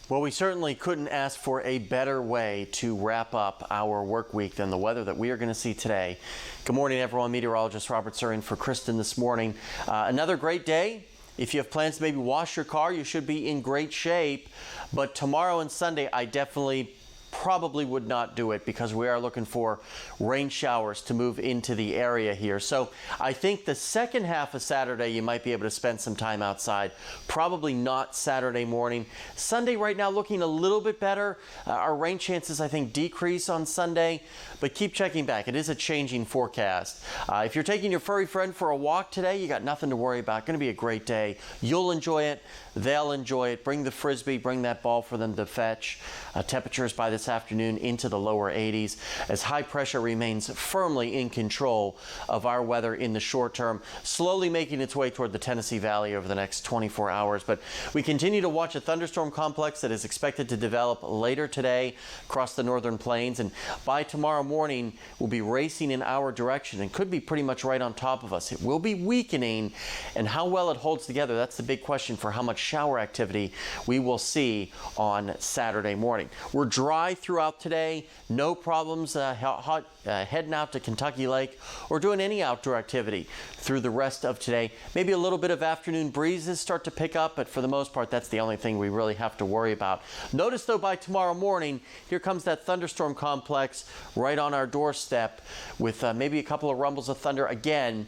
Well, we certainly couldn't ask for a better way to wrap up our work week than the weather that we are going to see today. Good morning, everyone. Meteorologist Robert Suhr in for Kristen this morning. Another great day. If you have plans to maybe wash your car, you should be in great shape. But tomorrow and Sunday, I probably would not do it because we are looking for rain showers to move into the area here. So I think the second half of Saturday you might be able to spend some time outside. Probably not Saturday morning. Sunday right now looking a little bit better. Our rain chances I think decrease on Sunday, but keep checking back. It is a changing forecast. If you're taking your furry friend for a walk today, you got nothing to worry about. Going to be a great day. You'll enjoy it. They'll enjoy it. Bring the frisbee, bring that ball for them to fetch. Temperatures by this afternoon into the lower 80s as high pressure remains firmly in control of our weather in the short term, slowly making its way toward the Tennessee Valley over the next 24 hours. But we continue to watch a thunderstorm complex that is expected to develop later today across the northern plains, and by tomorrow morning will be racing in our direction and could be pretty much right on top of us. It will be weakening, and how well it holds together, that's the big question for how much shower activity we will see on Saturday morning. We're dry throughout today, no problems heading out to Kentucky Lake or doing any outdoor activity through the rest of today. Maybe a little bit of afternoon breezes start to pick up, but for the most part that's the only thing we really have to worry about. Notice though, by tomorrow morning here comes that thunderstorm complex right on our doorstep with maybe a couple of rumbles of thunder again.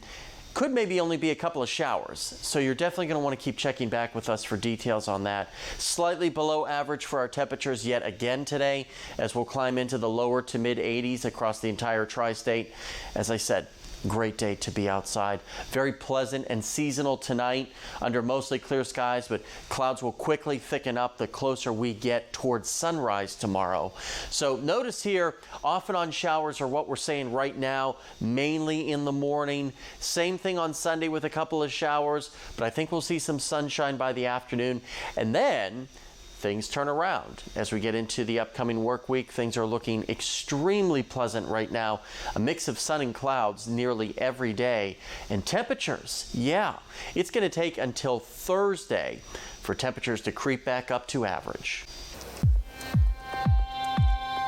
Could maybe only be a couple of showers, so you're definitely going to want to keep checking back with us for details on that. Slightly below average for our temperatures yet again today as we'll climb into the lower to mid 80s across the entire tri-state. As I said, great day to be outside. Very pleasant and seasonal tonight under mostly clear skies, but clouds will quickly thicken up the closer we get towards sunrise tomorrow. So notice here, off and on showers are what we're saying right now, mainly in the morning. Same thing on Sunday with a couple of showers, but I think we'll see some sunshine by the afternoon. And then things turn around as we get into the upcoming work week. Things are looking extremely pleasant right now. A mix of sun and clouds nearly every day. And temperatures, yeah, it's going to take until Thursday for temperatures to creep back up to average.